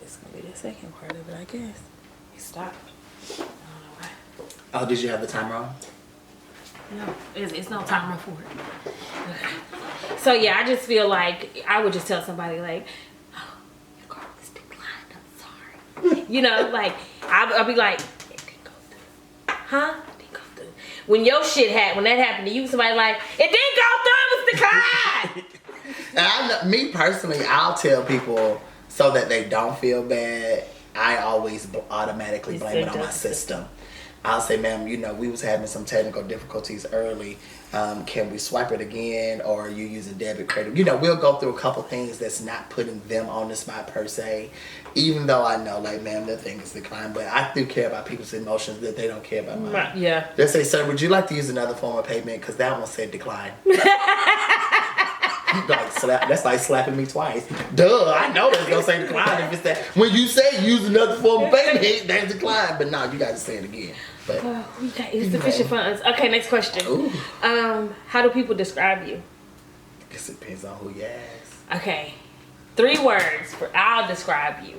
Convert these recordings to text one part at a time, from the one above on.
It's gonna be the second part of it, I guess. It stopped. I don't know why. Oh, did you have the timer on? No, it's no timer for it. So yeah, I just feel like I would just tell somebody like, oh, your card was declined, I'm sorry. You know, like, I'll be like, it didn't go through. Huh? It didn't go through. When your shit when that happened to you, somebody like, it didn't go through, it was declined. Me personally, I'll tell people so that they don't feel bad. I always automatically blame it on my system. I'll say, ma'am, you know, we was having some technical difficulties early. Can we swipe it again, or are you using debit, credit? You know, we'll go through a couple things that's not putting them on the spot per se, even though I know, like, ma'am, that thing is declined. But I do care about people's emotions that they don't care about mine. Yeah. They say, sir, would you like to use another form of payment? Because that one said decline. That's like slapping me twice. Duh, I know that's gonna say decline if it's that. When you say use another form of payment, that's decline. But no, you gotta say it again. But we got insufficient funds. Okay, next question. Ooh. How do people describe you? I guess it depends on who you ask. Okay, 3 words for I'll describe you.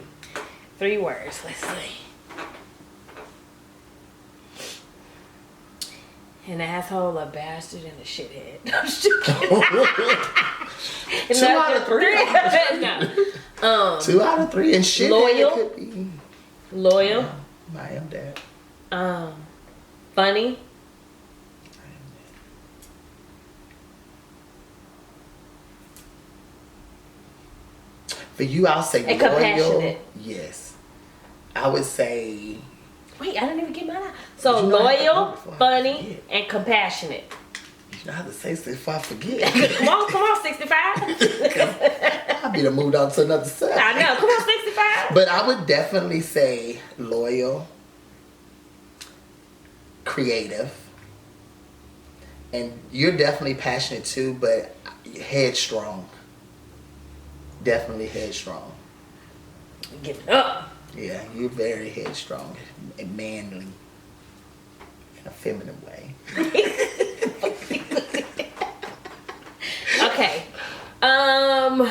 3 words. Let's see. An asshole, a bastard, and a shithead. I'm just kidding. 2 out of 3. No. 2 out of 3 and shit. Loyal. Could be. Loyal. I am that. Funny. I am that. For you, I'll say and loyal. Compassionate. Yes. I would say. Wait, I didn't even get mine out. So loyal, funny, and compassionate. You know how to say 65, forget. Come on, 65. I'll be to move on to another side. I know, come on, 65. But I would definitely say loyal, creative, and you're definitely passionate too, but headstrong. Definitely headstrong. Give it up. Yeah, you're very headstrong and manly in a feminine way. Okay. When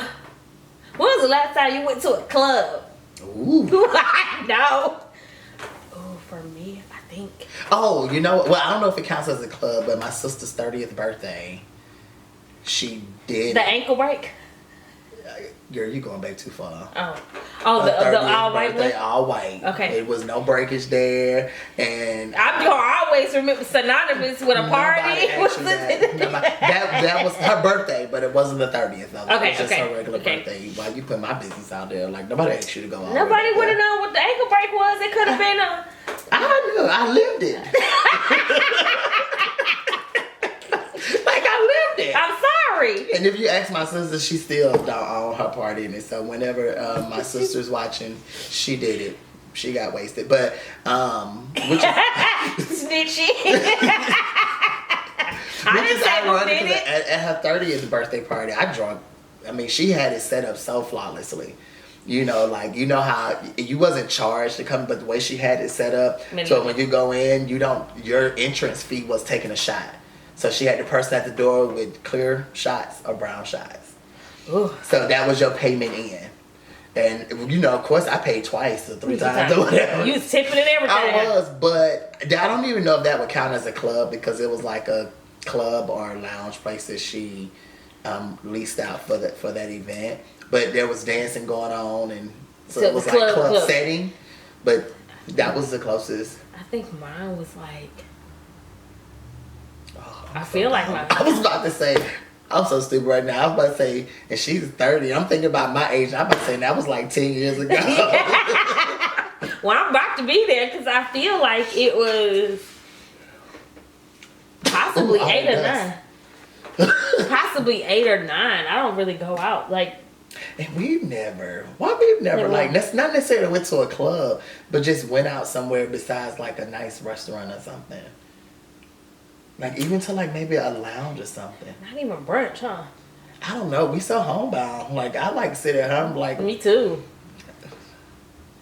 was the last time you went to a club? Ooh. No. Oh, for me, I think. Oh, you know, well, I don't know if it counts as a club, but my sister's 30th birthday, she did. The ankle break? Girl, you going back too far. Oh, the all white one? All white. Okay. There was no breakage there, and I'm gonna always remember synonymous with a party. That was her birthday, but it wasn't the 30th. Though. Okay, it was just her regular okay. birthday. Why you put my business out there? Like, nobody asked you to go out. Nobody would have known what the ankle break was. It could have been a... I knew. I lived it. Like, I lived it. I'm sorry. And if you ask my sister, she still don't own her party in it. So whenever my sister's watching, she did it. She got wasted. But, which is... Snitchy. I didn't say who did it. At her 30th birthday party, I drunk. I mean, she had it set up so flawlessly. You know, like, you know how you wasn't charged to come, but the way she had it set up, so when you go in, your entrance fee was taking a shot. So she had the person at the door with clear shots or brown shots. Ooh. So that was your payment in. And, you know, of course, I paid twice or 3 times or whatever. You was tipping and everything. I was, but I don't even know if that would count as a club because it was like a club or a lounge place that she leased out for that event. But there was dancing going on, and so it was like club setting. But that was the closest. I think mine was like... I feel like mine... I was about to say... I'm so stupid right now. I was about to say, and she's 30. I'm thinking about my age. I'm about to say that was like 10 years ago. Well, I'm about to be there because I feel like it was possibly 8 or 9. Possibly 8 or 9. I don't really go out like. And we've never like, that's not necessarily went to a club, but just went out somewhere besides like a nice restaurant or something. Like, even to, like, maybe a lounge or something. Not even brunch, huh? I don't know. We so homebound. Like, I like sit at home, like... Me too.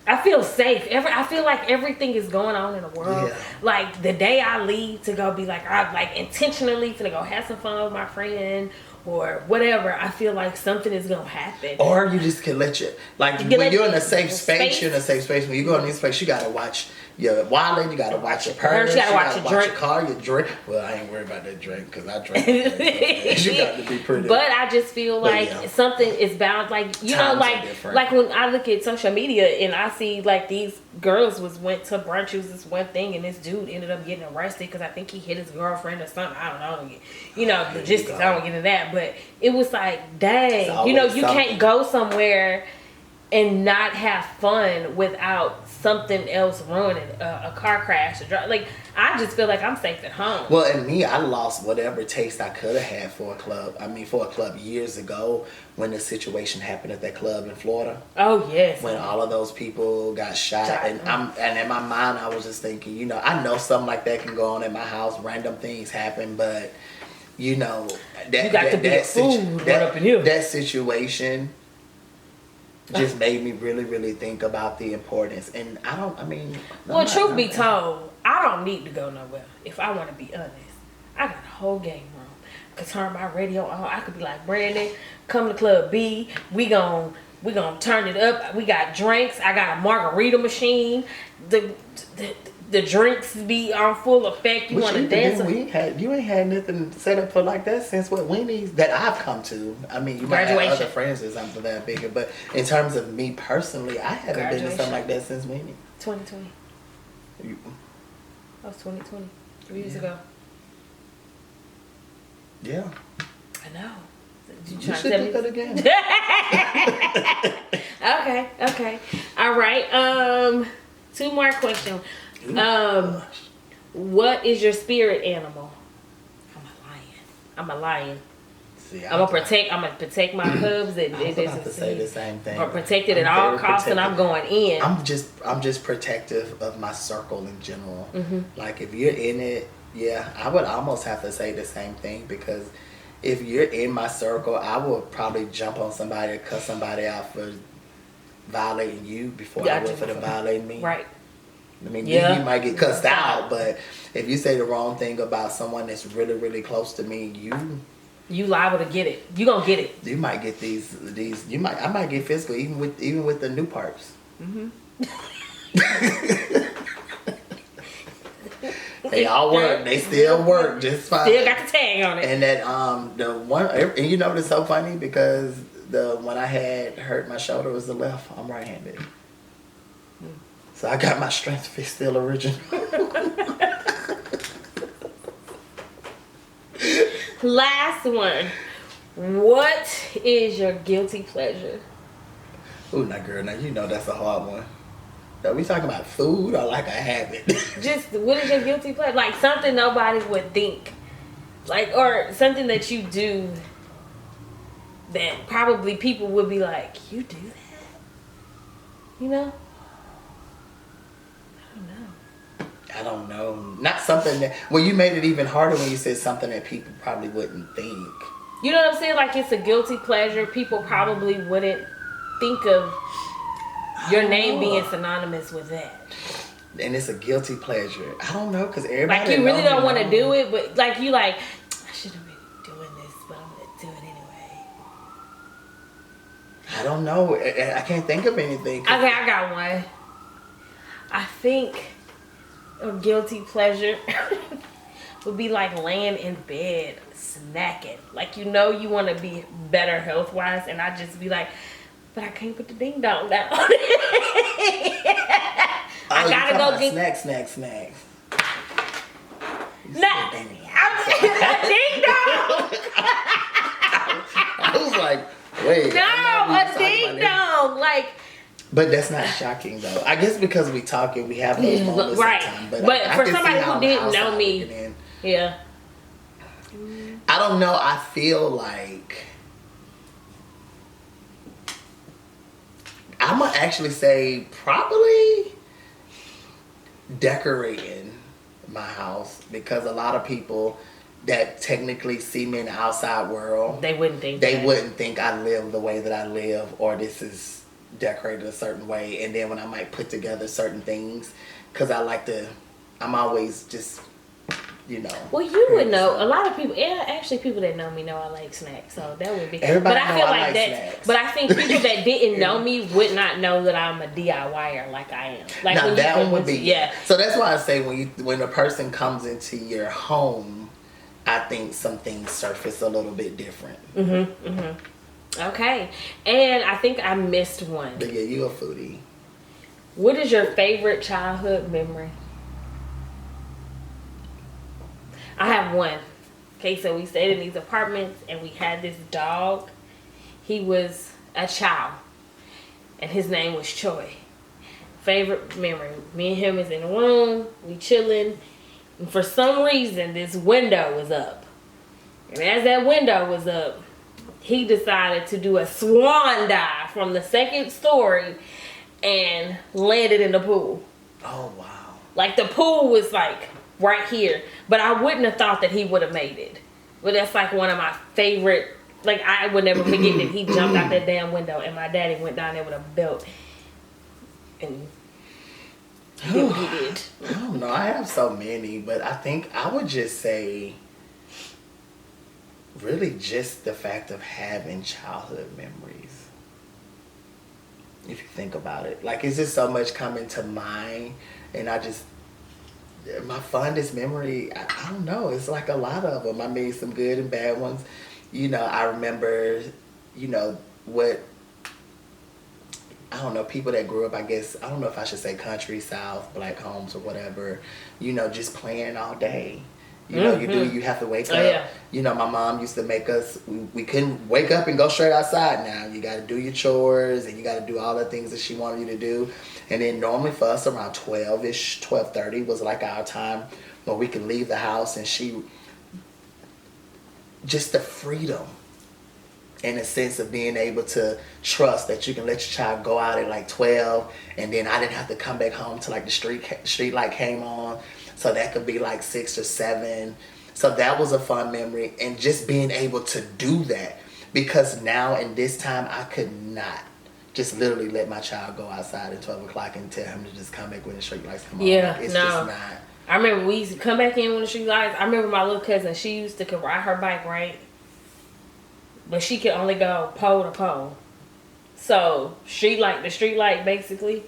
I feel safe. I feel like everything is going on in the world. Yeah. Like, the day I leave to go be like, I'm, like, intentionally finna go have some fun with my friend or whatever, I feel like something is gonna happen. Or you just can let you, like, when you're in a safe space, you're in a safe space. When you go in this space, you gotta watch your wallet, you gotta watch your purse, you gotta watch your car, your drink. Well, I ain't worried about that drink because I drink. You got to be pretty. But I just feel like something is bound, like, you know, like when I look at social media and I see like these girls went to brunch, it was this one thing, and this dude ended up getting arrested because I think he hit his girlfriend or something. I don't know, you know, logistics. I don't get into that, but it was like, dang, you know, you can't go somewhere and not have fun without something else ruining a car crash or like, I just feel like I'm safe at home. Well, and me, I lost whatever taste I could have had for a club. I mean, for a club years ago when the situation happened at that club in Florida. Oh yes. When all of those people got shot, and in my mind I was just thinking, you know, I know something like that can go on at my house. Random things happen, but you know, you got to be a fool right up in here. That situation just made me really, really think about the importance. And well, truth be told, I don't need to go nowhere. If I want to be honest, I got a whole game room. I could turn my radio on. I could be like, Brandon, come to Club B. We gon' turn it up. We got drinks. I got a margarita machine. The drinks be on full effect. You want to dance? You ain't had nothing set up for like that since what Winnie's that I've come to. I mean, you might have other friends or something that bigger, but in terms of me personally, I haven't been to something like that since Winnie. 2020. That was 2020. 3 years ago. Yeah. I know. You should do that again. Okay. All right. 2 more questions. What is your spirit animal? I'm a lion. See, I'm gonna protect my cubs. I was about to say the same thing. I'm protected at all costs, and I'm going in. I'm just protective of my circle in general. Mm-hmm. Like if you're in it, yeah, I would almost have to say the same thing, because if you're in my circle, I will probably jump on somebody or cuss somebody out for violating you before I would for them violating me. Right. I mean, you might get cussed out, but if you say the wrong thing about someone that's really, really close to me, you liable to get it. You gonna get it. You might get these. I might get physical even with the new parts. Mm-hmm. They all work. They still work just fine. Still got the tag on it. And that the one, and you know it's so funny because the one I had hurt my shoulder was the left. I'm right-handed. So I got my strength fix still original. Last one. What is your guilty pleasure? Ooh, now girl, now you know that's a hard one. Are we talking about food or like a habit? Just what is your guilty pleasure? Like something nobody would think. Like, or something that you do that probably people would be like, you do that? You know? I don't know. Not something that... Well, you made it even harder when you said something that people probably wouldn't think. You know what I'm saying? Like, it's a guilty pleasure. People probably wouldn't think of your name being synonymous with that. And it's a guilty pleasure. I don't know, because everybody... Like, you really don't want to do it, but, like, you like, I shouldn't be doing this, but I'm going to do it anyway. I don't know. I can't think of anything. Okay, I got one. I think... a guilty pleasure would be like laying in bed snacking. Like, you know, you want to be better health wise, and I just be like, but I can't put the ding dong down. I gotta go get snacks. Nah, I'm a ding dong. I was like, wait. No, a ding dong. Like. But that's not shocking, though. I guess because we talking, we have those moments right. sometimes. But for somebody who didn't know me, yeah. I don't know. I feel like I'm gonna actually say probably decorating my house, because a lot of people that technically see me in the outside world, they wouldn't think I live the way that I live, or this is decorated a certain way. And then when I might put together certain things, because I'm always just you know. Well, you would know. A lot of people, and actually people that know me know I like snacks, so that would be. Everybody but I feel know I like like that. snacks. But I think people that didn't know me would not know that I'm a DIYer like I am. Like now when that you one would be yeah. So that's why I say when a person comes into your home, I think some things surface a little bit different. Okay, and I think I missed one. But yeah, you a foodie. What is your favorite childhood memory? I have one. Okay, so we stayed in these apartments and we had this dog. He was a chow, and his name was Choi. Favorite memory. Me and him is in the room. We chilling. And for some reason, this window was up. And as that window was up, he decided to do a swan dive from the second story and landed in the pool. Oh wow! Like the pool was like right here, but I wouldn't have thought that he would have made it. But that's like one of my favorite. Like I would never forget that he jumped out that damn window, and my daddy went down there with a belt and did what he did. I don't know. I have so many, but I think I would just say, really, just the fact of having childhood memories. If you think about it, like it's just so much coming to mind, and my fondest memory, I don't know, it's like a lot of them. I made some good and bad ones. You know, I remember, you know, I don't know, people that grew up, I guess, I don't know if I should say country, south, black homes or whatever, you know, just playing all day. You know, you have to wake up. Yeah. You know, my mom used to make us, we couldn't wake up and go straight outside now. You got to do your chores and you got to do all the things that she wanted you to do. And then normally for us around 12-ish, 12:30 was like our time where we could leave the house, and just the freedom in a sense of being able to trust that you can let your child go out at like 12, and then I didn't have to come back home till like the street light came on. So that could be like 6 or 7. So that was a fun memory. And just being able to do that. Because now in this time, I could not just literally let my child go outside at 12 o'clock and tell him to just come back when the street lights come on. Yeah, It's no. just not. I remember we used to come back in when the street lights. I remember my little cousin, she used to could ride her bike, right? But she could only go pole to pole. So the street light basically.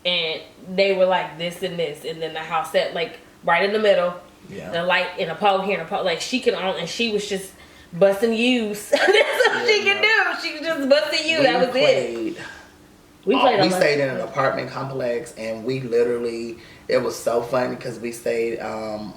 And they were like this and this. And then the house set like right in the middle. Yeah. The light in a pole here and a pole. Like she could only, and she was just busting U's. That's all she could do. She was just busting U. That was it. We stayed in an apartment complex, and we literally, it was so funny because we stayed,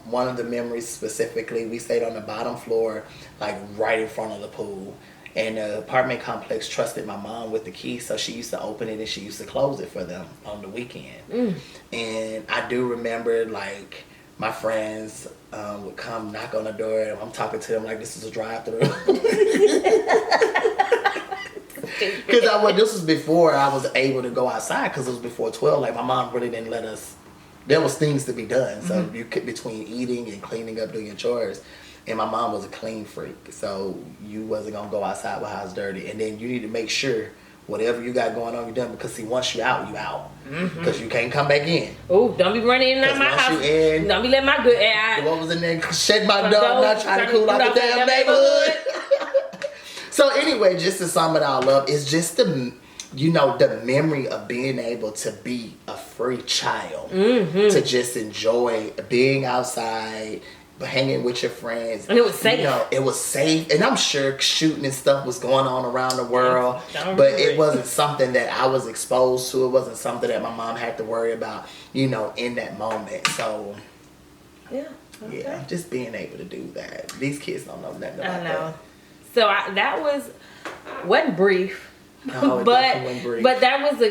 one of the memories specifically, we stayed on the bottom floor, like right in front of the pool. And the apartment complex trusted my mom with the key, so she used to open it and she used to close it for them on the weekend. And I do remember, like, my friends would come knock on the door, and I'm talking to them like this is a drive-through. Because this was before I was able to go outside, because it was before 12. Like, my mom really didn't let us. There was things to be done. So you could, between eating and cleaning up, doing your chores. And my mom was a clean freak, so you wasn't gonna go outside with house dirty. And then you need to make sure whatever you got going on, you're done. Because see, once you out, because you can't come back in. Oh, don't be running in and out my house. Don't be letting my good air. What was in there? Shut my door. I'm not trying to cool out the damn neighborhood. So anyway, just to sum it all up, it's just the memory of being able to be a free child, to just enjoy being outside, hanging with your friends. And it was safe. You know, it was safe. And I'm sure shooting and stuff was going on around the world. But it wasn't something that I was exposed to. It wasn't something that my mom had to worry about, in that moment. So, yeah, just being able to do that. These kids don't know nothing about that. So that wasn't brief. No, it definitely wasn't brief. But that was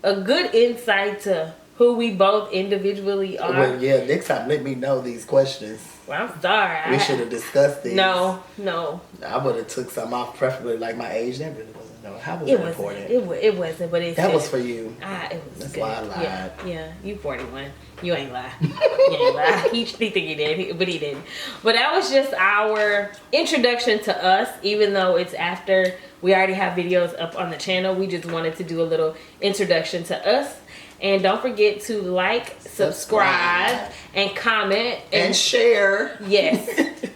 a good insight to who we both individually are. Well, yeah, next time let me know these questions. Well, I'm sorry. We should have discussed these. No. I would have took some off, preferably like my age. That really wasn't. How was that important? It wasn't, but that was for you. It was That's good. why I lied. Yeah, you 41. You ain't lie. You ain't lie. He think he did, but he didn't. But that was just our introduction to us, even though it's after we already have videos up on the channel. We just wanted to do a little introduction to us. And don't forget to like, subscribe, and comment. And share. Yes.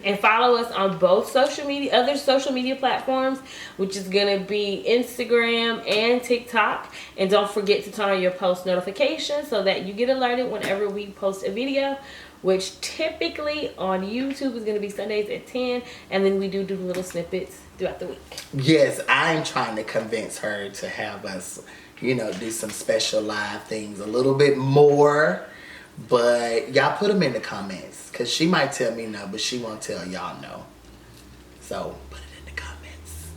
And follow us on both other social media platforms, which is going to be Instagram and TikTok. And don't forget to turn on your post notifications so that you get alerted whenever we post a video, which typically on YouTube is going to be Sundays at 10. And then we do little snippets throughout the week. Yes, I'm trying to convince her to have us, do some special live things a little bit more. But y'all put them in the comments, because she might tell me no, but she won't tell y'all no. So put it in the comments.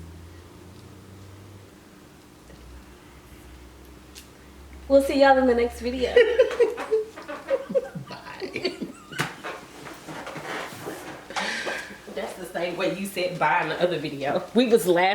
We'll see y'all in the next video. Bye. That's the same way you said bye in the other video. We was laughing.